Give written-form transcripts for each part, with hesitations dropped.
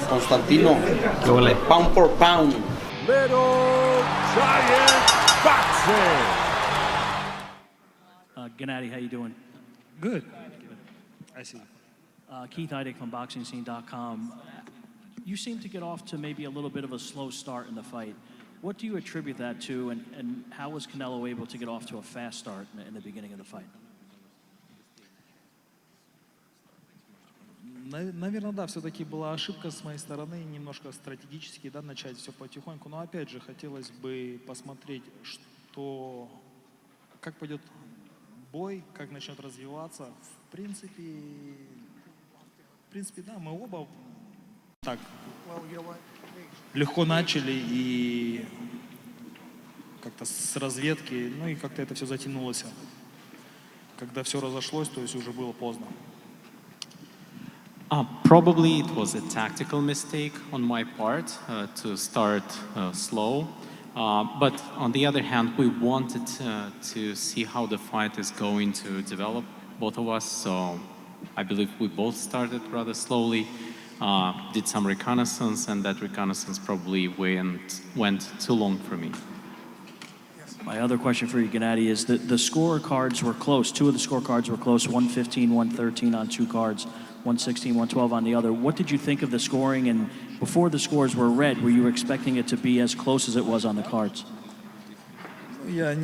Constantino, ¿Qué huele? pound for pound. Little Giant Boxing. Gennady, how you doing? Good. I see. Keith Heidick from BoxingScene.com. You seem to get off to maybe a little bit of a slow start in the fight. What do you attribute that to, and how was Canelo able to get off to a fast start in the beginning of the fight? Наверное, да, все-таки была ошибка с моей стороны, немножко стратегически, да, начать все потихоньку. Но опять же, хотелось бы посмотреть, как пойдет бой, как начнет развиваться. В принципе, да, мы оба так легко начали и как-то с разведки, ну и как-то это все затянулось. Когда все разошлось, то есть уже было поздно. Probably it was a tactical mistake on my part to start slow. But on the other hand, we wanted to see how the fight is going to develop, both of us. So I believe we both started rather slowly, did some reconnaissance, and that reconnaissance probably went too long for me. My other question for you, Gennady, is that the scorecards were close. Two of the scorecards were close, 115, 113 on two cards, 116, 112 on the other. What did you think of the scoring? And before the scores were read, were you expecting it to be as close as it was on the cards? Я,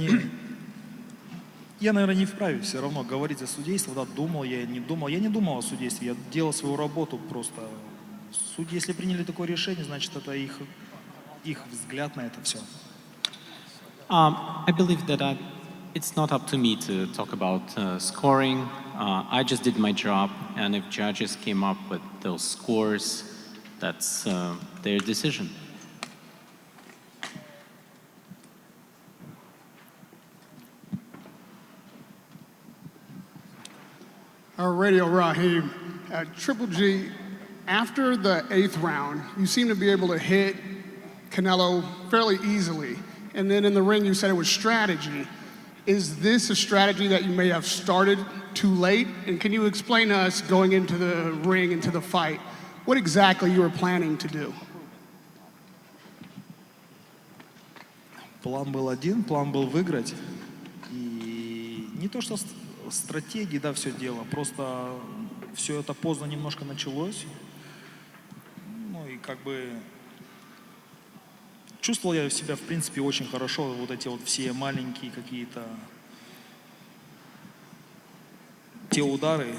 наверное, не вправе все равно говорить о судействе. Да, думал я, не думал. Я не думал о судействе, я делал свою работу просто. Судьи, если приняли такое решение, значит, это их взгляд на это все. I believe that it's not up to me to talk about scoring. I just did my job, and if judges came up with those scores, that's their decision. Radio Raheem, Triple G, after the 8th round, you seem to be able to hit Canelo fairly easily. And then in the ring, you said it was strategy. Is this a strategy that you may have started too late? And can you explain to us, going into the ring, into the fight, what exactly you were planning to do? План был один, план был выиграть. И не то, что стратегии, да, все дело, просто все это поздно немножко началось. Ну и как бы чувствовал я себя, в принципе, очень хорошо. Вот эти вот все маленькие какие-то те удары,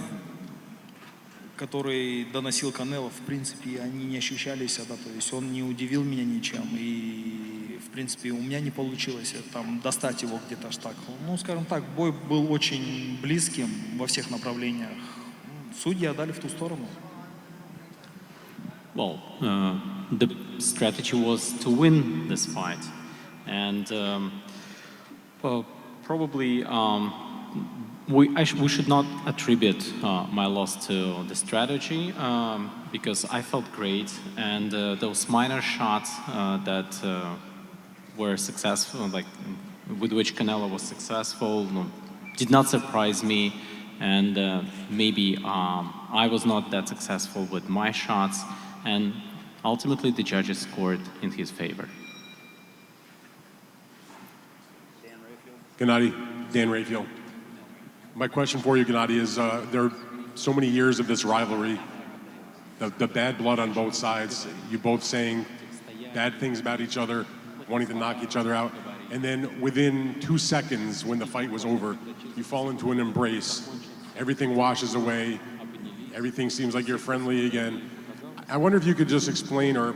которые доносил Канело, в принципе, они не ощущались, да, то есть он не удивил меня ничем. И, в принципе, у меня не получилось там достать его где-то аж так. Ну, скажем так, бой был очень близким во всех направлениях. Судьи отдали в ту сторону. Well, the strategy was to win this fight, and probably we should not attribute my loss to the strategy because I felt great, and those minor shots that were successful, like with which Canelo was successful, did not surprise me, and maybe I was not that successful with my shots. And ultimately, the judges scored in his favor. Gennady, Dan Rayfield. My question for you, Gennady, is there are so many years of this rivalry, the bad blood on both sides, you both saying bad things about each other, wanting to knock each other out, and then within 2 seconds when the fight was over, you fall into an embrace, everything washes away, everything seems like you're friendly again. I wonder if you could just explain or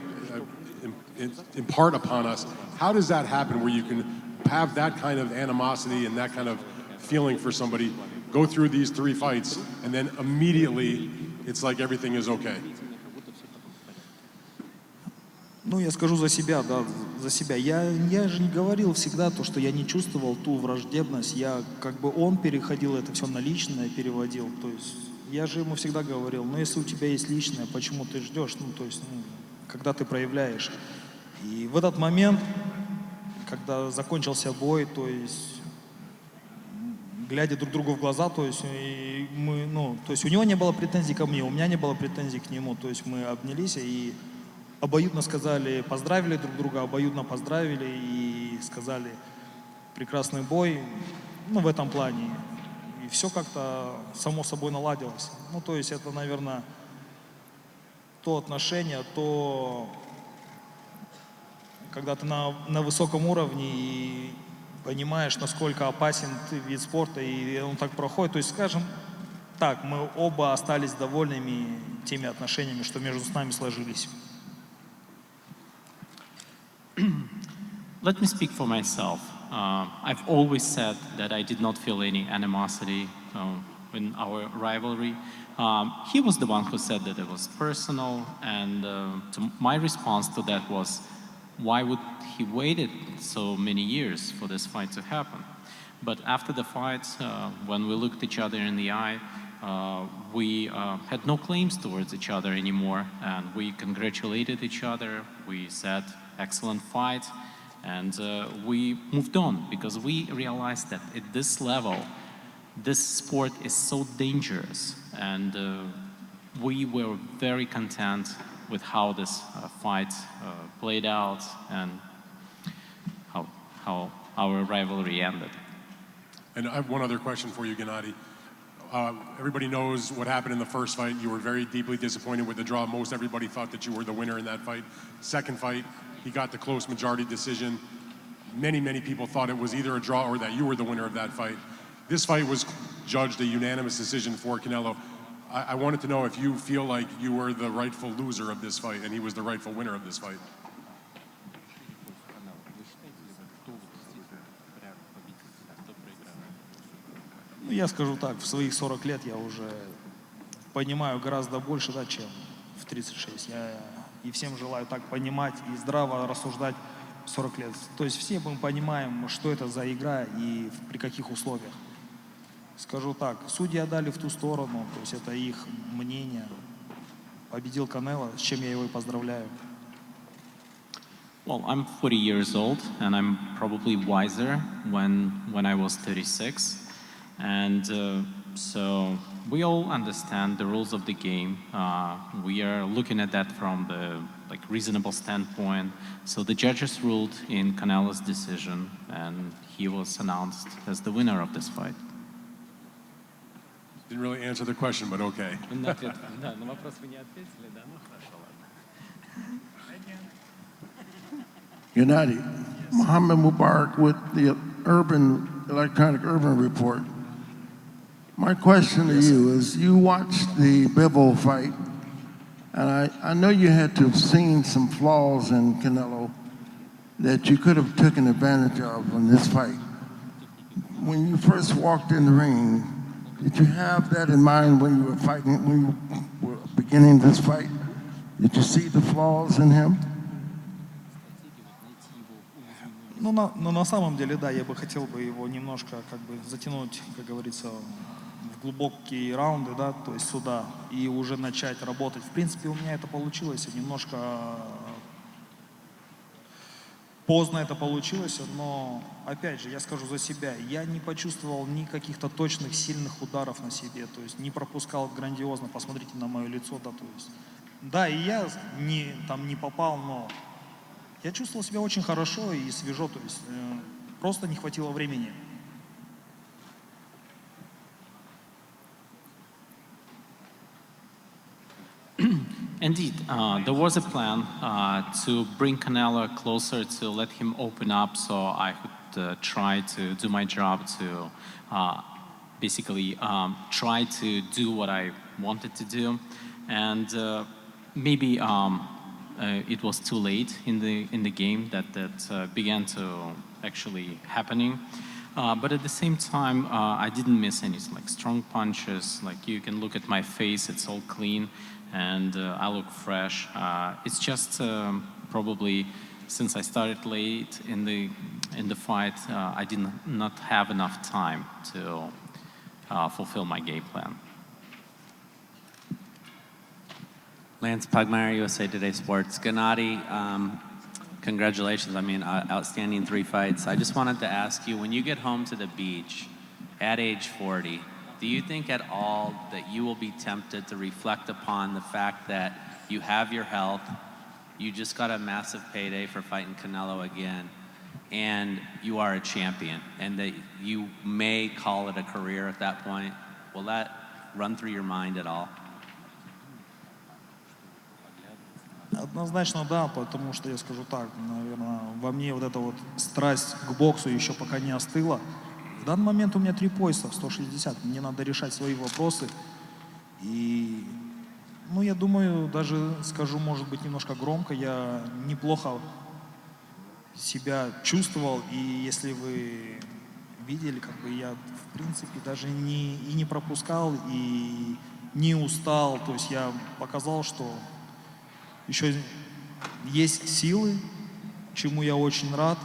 impart upon us, how does that happen where you can have that kind of animosity and that kind of feeling for somebody, go through these 3 fights, and then immediately it's like everything is okay? Ну, я скажу за себя, да, за себя. Я же не говорил всегда то, что я не чувствовал ту враждебность. Я, как бы, он переходил это все на личное, переводил. То есть я же ему всегда говорил, ну, если у тебя есть личное, почему ты ждешь? Ну, то есть, когда ты проявляешь. И в этот момент, когда закончился бой, то есть, глядя друг другу в глаза, то есть, то есть у него не было претензий ко мне, у меня не было претензий к нему. То есть мы обнялись, и обоюдно сказали, поздравили друг друга, обоюдно поздравили и сказали прекрасный бой, ну, в этом плане. И все как-то само собой наладилось. Ну, то есть это, наверное, то отношение, то, когда ты на высоком уровне и понимаешь, насколько опасен ты вид спорта, и он так проходит. То есть, скажем так, мы оба остались довольными теми отношениями, что между нами сложились. Let me speak for myself. I've always said that I did not feel any animosity in our rivalry. He was the one who said that it was personal, and my response to that was, why would he waited so many years for this fight to happen? But after the fight, when we looked each other in the eye, we had no claims towards each other anymore, and we congratulated each other. We said, excellent fight, and we moved on because we realized that at this level, this sport is so dangerous, and we were very content with how this fight played out and how our rivalry ended. And I have one other question for you, Gennady. Everybody knows what happened in the first fight. You were very deeply disappointed with the draw. Most everybody thought that you were the winner in that fight. Second fight, he got the close majority decision. Many people thought it was either a draw or that you were the winner of that fight. This fight was judged a unanimous decision for Canelo. I wanted to know if you feel like you were the rightful loser of this fight and he was the rightful winner of this fight. Ну, я скажу так, в своих 40 лет я уже понимаю гораздо больше, да, чем в 36. Я и всем желаю так понимать и здраво рассуждать в 40 лет. То есть все мы понимаем, что это за игра и при каких условиях. Скажу так, судьи отдали в ту сторону, то есть это их мнение. Победил Канело, с чем я его и поздравляю. Well, I'm 40 years old, and I'm probably wiser when I was 36. And so we all understand the rules of the game. We are looking at that from the reasonable standpoint. So the judges ruled in Canelo's decision, and he was announced as the winner of this fight. Didn't really answer the question, but okay. Gennady, Mohammed Mubarak with the Electronic Urban Report. My question to you is, you watched the Bivol fight, and I know you had to have seen some flaws in Canelo that you could have taken advantage of in this fight. When you first walked in the ring, did you have that in mind when you were fighting, when you were beginning this fight? Did you see the flaws in him? Ну, на самом деле, да, я бы хотел бы его немножко как бы затянуть, как говорится, в глубокие раунды, да, то есть сюда, и уже начать работать. В принципе, у меня это получилось, немножко поздно это получилось, но, опять же, я скажу за себя, я не почувствовал ни каких-то точных, сильных ударов на себе, то есть не пропускал грандиозно, посмотрите на мое лицо, да, то есть, да, и я не попал, но я чувствовал себя очень хорошо и свежо, то есть просто не хватило времени. Indeed, there was a plan to bring Canelo closer, to let him open up so I could try to do my job, to basically try to do what I wanted to do. And maybe it was too late in the game that began to actually happening. But at the same time, I didn't miss any strong punches. Like you can look at my face; it's all clean, and I look fresh. It's just probably since I started late in the fight, I did not have enough time to fulfill my game plan. Lance Pugmire, USA Today Sports. Gennady, congratulations. I mean, outstanding 3 fights. I just wanted to ask you, when you get home to the beach at age 40, do you think at all that you will be tempted to reflect upon the fact that you have your health, You just got a massive payday for fighting Canelo again, and you are a champion, and that you may call it a career at that point. Will that run through your mind at all? Однозначно да, потому что я скажу так, наверное, во мне вот эта вот страсть к боксу еще пока не остыла. В данный момент у меня 3 пояса в 160, мне надо решать свои вопросы. И, ну, я думаю, даже скажу, может быть, немножко громко, я неплохо себя чувствовал, и если вы видели, как бы я, в принципе, даже не пропускал, и не устал, то есть я показал, что еще есть силы, чему я очень рад.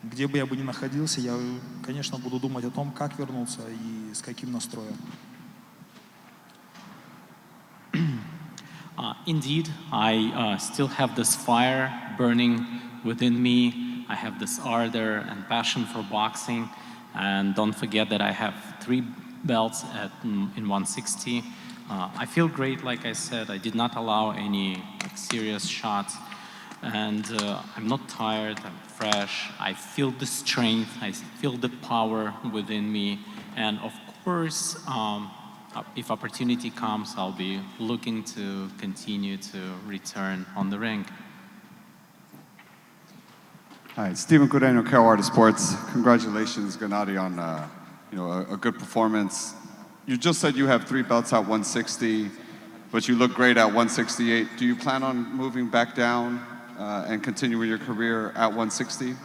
Где бы я бы ни находился, я, конечно, буду думать о том, как вернуться и с каким настроем. Indeed, I still have this fire burning within me. I have this ardor and passion for boxing. And don't forget that I have 3 belts in 160. I feel great, like I said. I did not allow any serious shots. And I'm not tired, I'm fresh. I feel the strength, I feel the power within me. And of course, if opportunity comes, I'll be looking to continue to return on the ring. Hi, Stephen Cudeno, Carolina Sports. Congratulations, Gennady, on a good performance. You just said you have 3 belts at 160, but you look great at 168. Do you plan on moving back down and continuing your career at 160?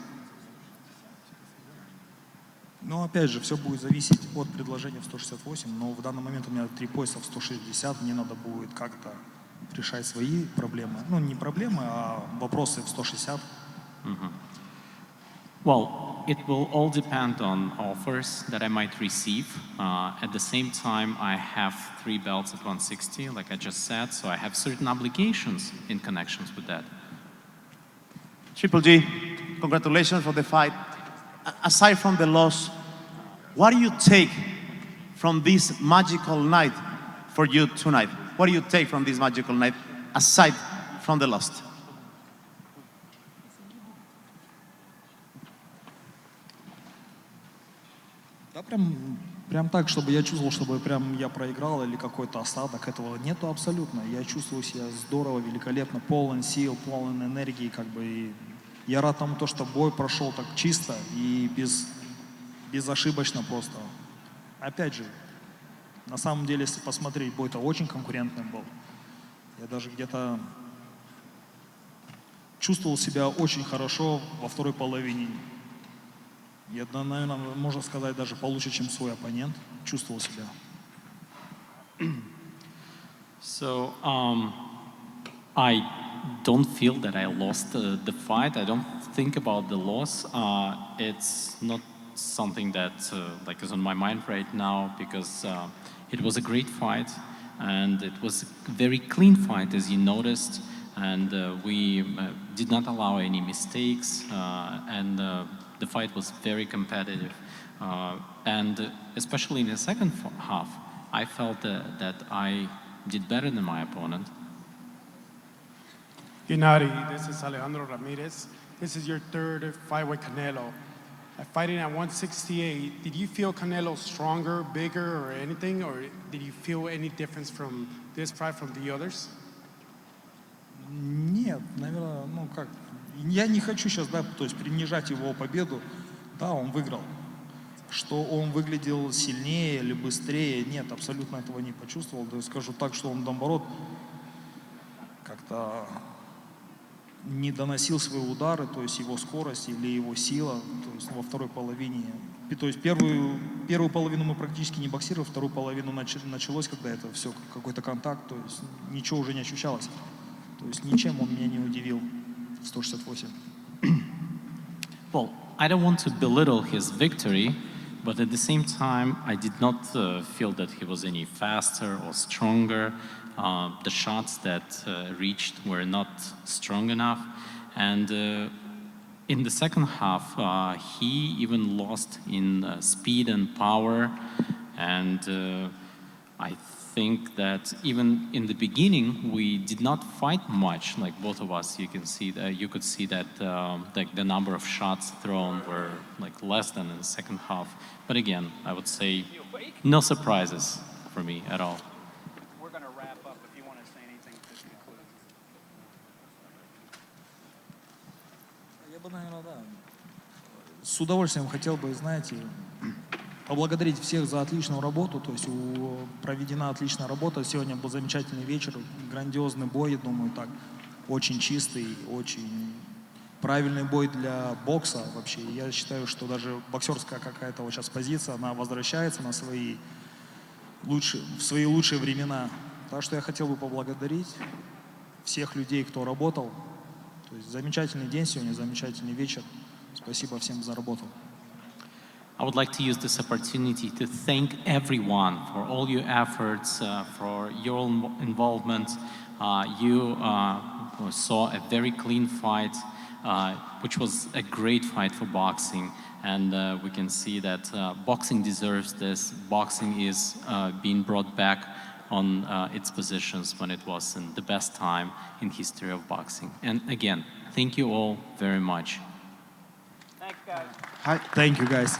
Но опять же, все будет зависеть от предложения в 168, но в данный момент у меня 3 пояса в 160, мне надо будет как-то решать свои проблемы. Ну, не проблемы, а вопросы в 160. Well, it will all depend on offers that I might receive. At the same time, I have 3 belts at 160, like I just said, so I have certain obligations in connections with that. Triple G, congratulations for the fight. Aside from the loss, what do you take from this magical night for you tonight? What do you take from this magical night aside from the loss? Да, прям так, чтобы я чувствовал, чтобы прям я проиграл или какой-то осадок, этого нету абсолютно. Я чувствую себя здорово, великолепно, полон сил, полон энергии, как бы. И я рад тому, что бой прошел так чисто и безошибочно просто. Опять же, на самом деле, если посмотреть, бой-то очень конкурентный был. Я даже где-то чувствовал себя очень хорошо во второй половине. Я, наверное, можно сказать, даже получше, чем свой оппонент. Чувствовал себя. So, I don't feel that I lost the fight. I don't think about the loss. It's not something that like is on my mind right now because it was a great fight and it was a very clean fight, as you noticed. And we did not allow any mistakes, and the fight was very competitive. And especially in the second half, I felt that I did better than my opponent. Gennady, this is Alejandro Ramirez. This is your 3rd fight with Canelo. Fighting at 168, did you feel Canelo stronger, bigger, or anything? Or did you feel any difference from this fight from the others? Нет, наверное, ну как, я не хочу сейчас, да, то есть принижать его победу. Да, он выиграл. Что он выглядел сильнее или быстрее, нет, абсолютно этого не почувствовал. Да, скажу так, что он, наоборот, как-то не доносил свои удары, то есть его скорость или его сила, то есть во второй половине. То есть первую половину мы практически не боксировали, вторую половину началось, когда это все какой-то контакт, то есть ничего уже не ощущалось. То есть ничем он меня не удивил в 168. Well, I don't want to belittle his victory, but at the same time, I did not feel that he was any faster or stronger. The shots that reached were not strong enough. And in the second half, he even lost in speed and power. And I think that even in the beginning we did not fight much. Like both of us, you could see that like the number of shots thrown were like less than in the second half. But again, I would say no surprises for me at all. We're going to wrap up if you want to say anything to conclude. Я бы, наверное, да, с удовольствием хотел бы, знаете, поблагодарить всех за отличную работу. То есть проведена отличная работа. Сегодня был замечательный вечер, грандиозный бой, думаю, так, очень чистый, очень правильный бой для бокса вообще. Я считаю, что даже боксерская какая-то вот сейчас позиция, она возвращается на в свои лучшие времена. Так что я хотел бы поблагодарить всех людей, кто работал. То есть замечательный день сегодня, замечательный вечер. Спасибо всем за работу. I would like to use this opportunity to thank everyone for all your efforts, for your involvement. You saw a very clean fight, which was a great fight for boxing. And we can see that boxing deserves this. Boxing is being brought back on its positions when it was in the best time in history of boxing. And again, thank you all very much. Thanks, guys. Thank you, guys.